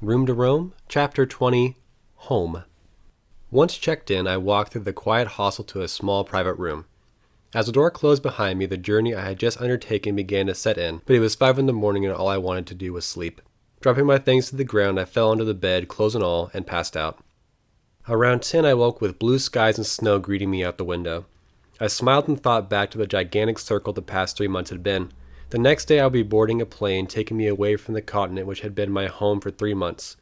Room to Roam, Chapter 20, Home. Once checked in, I walked through the quiet hostel to a small private room. As the door closed behind me, the journey I had just undertaken began to set in, but it was 5 in the morning and all I wanted to do was sleep. Dropping my things to the ground, I fell onto the bed, clothes and all, and passed out. Around 10, I woke with blue skies and snow greeting me out the window. I smiled and thought back to the gigantic circle the past 3 months had been. The next day I'll be boarding a plane taking me away from the continent which had been my home for 3 months,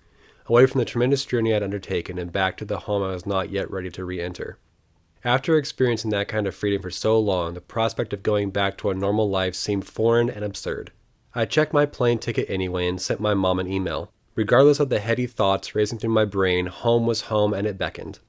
away from the tremendous journey I had undertaken and back to the home I was not yet ready to re-enter. After experiencing that kind of freedom for so long, the prospect of going back to a normal life seemed foreign and absurd. I checked my plane ticket anyway and sent my mom an email. Regardless of the heady thoughts racing through my brain, home was home and it beckoned.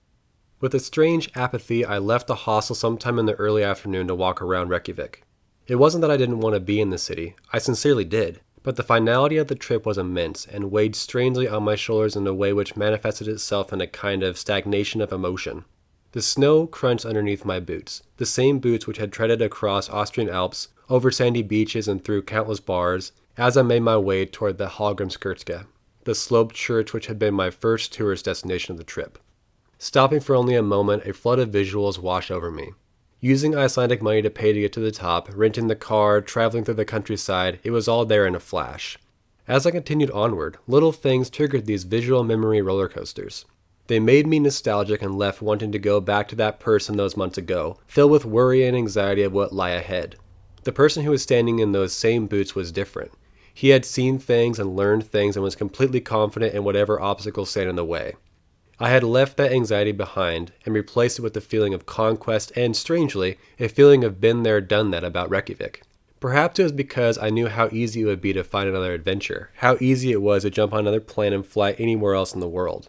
With a strange apathy, I left the hostel sometime in the early afternoon to walk around Reykjavik. It wasn't that I didn't want to be in the city, I sincerely did, but the finality of the trip was immense and weighed strangely on my shoulders in a way which manifested itself in a kind of stagnation of emotion. The snow crunched underneath my boots, the same boots which had treaded across Austrian Alps, over sandy beaches and through countless bars, as I made my way toward the Hallgrímskirkja, the sloped church which had been my first tourist destination of the trip. Stopping for only a moment, a flood of visuals washed over me. Using Icelandic money to pay to get to the top, renting the car, traveling through the countryside, it was all there in a flash. As I continued onward, little things triggered these visual memory roller coasters. They made me nostalgic and left wanting to go back to that person those months ago, filled with worry and anxiety of what lay ahead. The person who was standing in those same boots was different. He had seen things and learned things and was completely confident in whatever obstacles stand in the way. I had left that anxiety behind and replaced it with a feeling of conquest and, strangely, a feeling of been there done that about Reykjavik. Perhaps it was because I knew how easy it would be to find another adventure, how easy it was to jump on another plane and fly anywhere else in the world.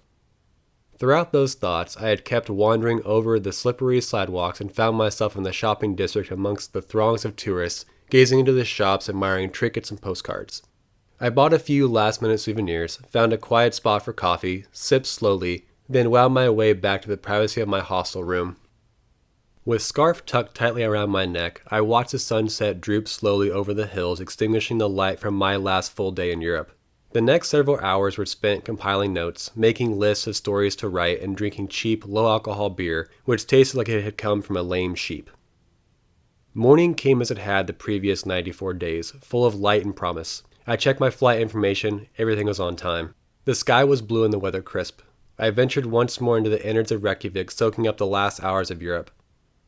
Throughout those thoughts, I had kept wandering over the slippery sidewalks and found myself in the shopping district amongst the throngs of tourists, gazing into the shops, admiring trinkets and postcards. I bought a few last-minute souvenirs, found a quiet spot for coffee, sipped slowly, then wound my way back to the privacy of my hostel room. With scarf tucked tightly around my neck, I watched the sunset droop slowly over the hills, extinguishing the light from my last full day in Europe. The next several hours were spent compiling notes, making lists of stories to write, and drinking cheap, low-alcohol beer, which tasted like it had come from a lame sheep. Morning came as it had the previous 94 days, full of light and promise. I checked my flight information, everything was on time. The sky was blue and the weather crisp. I ventured once more into the innards of Reykjavik, soaking up the last hours of Europe.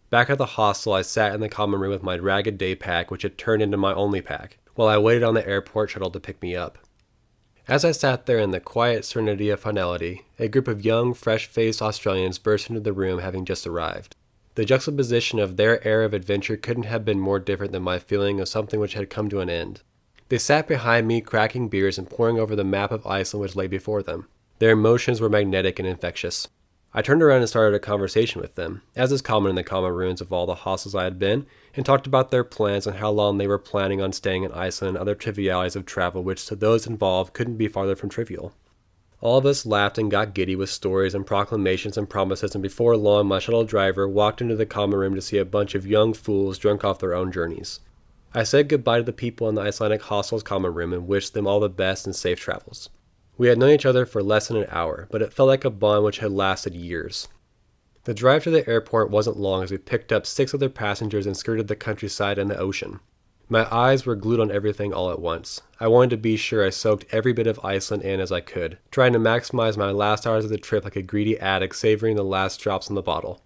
Back at the hostel, I sat in the common room with my ragged day pack, which had turned into my only pack, while I waited on the airport shuttle to pick me up. As I sat there in the quiet serenity of finality, a group of young, fresh-faced Australians burst into the room having just arrived. The juxtaposition of their air of adventure couldn't have been more different than my feeling of something which had come to an end. They sat behind me, cracking beers and poring over the map of Iceland which lay before them. Their emotions were magnetic and infectious. I turned around and started a conversation with them, as is common in the common rooms of all the hostels I had been, and talked about their plans and how long they were planning on staying in Iceland and other trivialities of travel which to those involved couldn't be farther from trivial. All of us laughed and got giddy with stories and proclamations and promises, and before long my shuttle driver walked into the common room to see a bunch of young fools drunk off their own journeys. I said goodbye to the people in the Icelandic hostel's common room and wished them all the best and safe travels. We had known each other for less than an hour, but it felt like a bond which had lasted years. The drive to the airport wasn't long as we picked up 6 other passengers and skirted the countryside and the ocean. My eyes were glued on everything all at once. I wanted to be sure I soaked every bit of Iceland in as I could, trying to maximize my last hours of the trip like a greedy addict savoring the last drops in the bottle.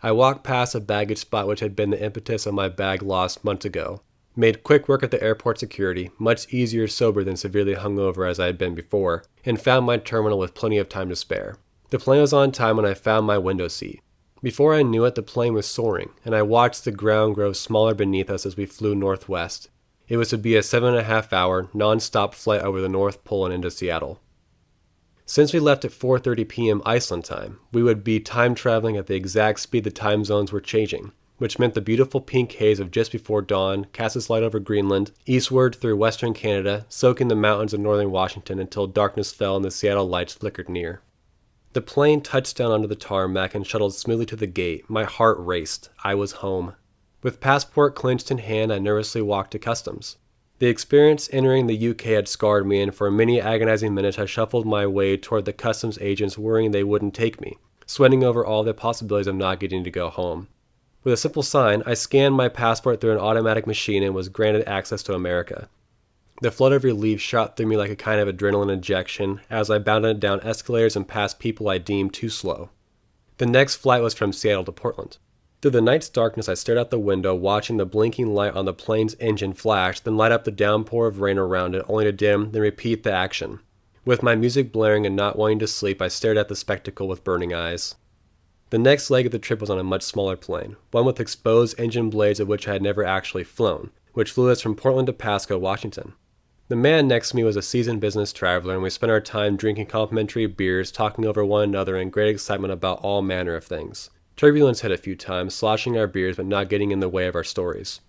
I walked past a baggage spot which had been the impetus of my bag lost months ago. Made quick work at the airport security, much easier sober than severely hungover as I had been before, and found my terminal with plenty of time to spare. The plane was on time when I found my window seat. Before I knew it, the plane was soaring, and I watched the ground grow smaller beneath us as we flew northwest. It was to be a 7.5-hour, non-stop flight over the North Pole and into Seattle. Since we left at 4:30 p.m. Iceland time, we would be time traveling at the exact speed the time zones were changing, which meant the beautiful pink haze of just before dawn cast its light over Greenland, eastward through western Canada, soaking the mountains of northern Washington until darkness fell and the Seattle lights flickered near. The plane touched down onto the tarmac and shuttled smoothly to the gate. My heart raced. I was home. With passport clenched in hand, I nervously walked to customs. The experience entering the UK had scarred me, and for many agonizing minutes I shuffled my way toward the customs agents, worrying they wouldn't take me, sweating over all the possibilities of not getting to go home. With a simple sign, I scanned my passport through an automatic machine and was granted access to America. The flood of relief shot through me like a kind of adrenaline injection as I bounded down escalators and past people I deemed too slow. The next flight was from Seattle to Portland. Through the night's darkness, I stared out the window, watching the blinking light on the plane's engine flash, then light up the downpour of rain around it, only to dim, then repeat the action. With my music blaring and not wanting to sleep, I stared at the spectacle with burning eyes. The next leg of the trip was on a much smaller plane, one with exposed engine blades of which I had never actually flown, which flew us from Portland to Pasco, Washington. The man next to me was a seasoned business traveler, and we spent our time drinking complimentary beers, talking over one another in great excitement about all manner of things. Turbulence hit a few times, sloshing our beers but not getting in the way of our stories.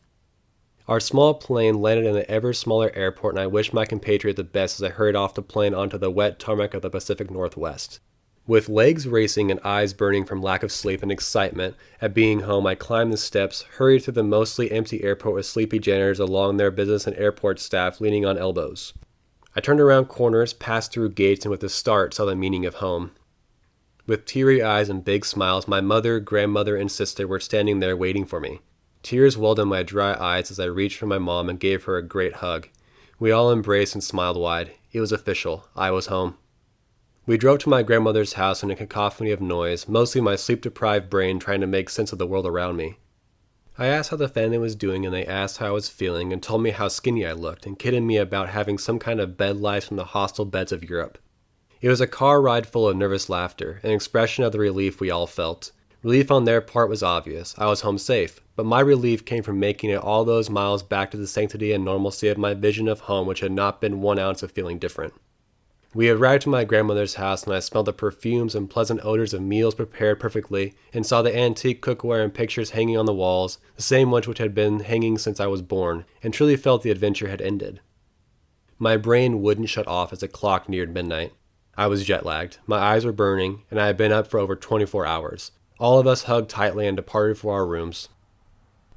Our small plane landed in an ever smaller airport, and I wished my compatriot the best as I hurried off the plane onto the wet tarmac of the Pacific Northwest. With legs racing and eyes burning from lack of sleep and excitement at being home, I climbed the steps, hurried through the mostly empty airport with sleepy janitors along their business and airport staff leaning on elbows. I turned around corners, passed through gates, and with a start saw the meaning of home. With teary eyes and big smiles, my mother, grandmother, and sister were standing there waiting for me. Tears welled in my dry eyes as I reached for my mom and gave her a great hug. We all embraced and smiled wide. It was official. I was home. We drove to my grandmother's house in a cacophony of noise, mostly my sleep-deprived brain trying to make sense of the world around me. I asked how the family was doing, and they asked how I was feeling and told me how skinny I looked and kidded me about having some kind of bed lice from the hostile beds of Europe. It was a car ride full of nervous laughter, an expression of the relief we all felt. Relief on their part was obvious. I was home safe, but my relief came from making it all those miles back to the sanctity and normalcy of my vision of home, which had not been 1 ounce of feeling different. We arrived at my grandmother's house, and I smelled the perfumes and pleasant odors of meals prepared perfectly, and saw the antique cookware and pictures hanging on the walls, the same ones which had been hanging since I was born, and truly felt the adventure had ended. My brain wouldn't shut off as the clock neared midnight. I was jet-lagged, my eyes were burning, and I had been up for over 24 hours. All of us hugged tightly and departed for our rooms.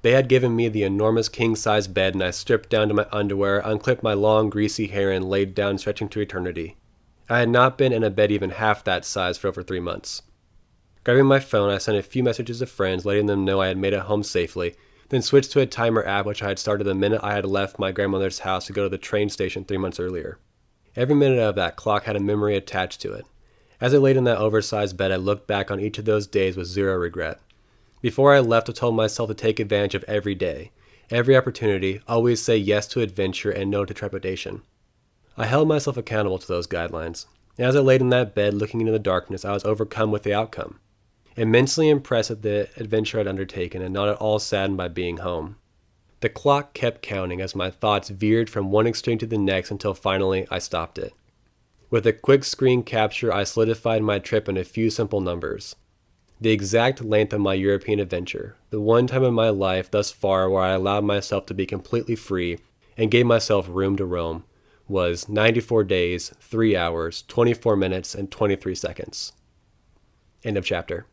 They had given me the enormous king-size bed, and I stripped down to my underwear, unclipped my long, greasy hair, and laid down stretching to eternity. I had not been in a bed even half that size for over 3 months. Grabbing my phone, I sent a few messages to friends, letting them know I had made it home safely, then switched to a timer app which I had started the minute I had left my grandmother's house to go to the train station 3 months earlier. Every minute of that clock had a memory attached to it. As I laid in that oversized bed, I looked back on each of those days with zero regret. Before I left, I told myself to take advantage of every day, every opportunity, always say yes to adventure and no to trepidation. I held myself accountable to those guidelines. And as I laid in that bed looking into the darkness, I was overcome with the outcome. Immensely impressed at the adventure I'd undertaken and not at all saddened by being home. The clock kept counting as my thoughts veered from one extreme to the next until finally I stopped it. With a quick screen capture, I solidified my trip in a few simple numbers. The exact length of my European adventure, the one time in my life thus far where I allowed myself to be completely free and gave myself room to roam, was 94 days, 3 hours, 24 minutes, and 23 seconds. End of chapter.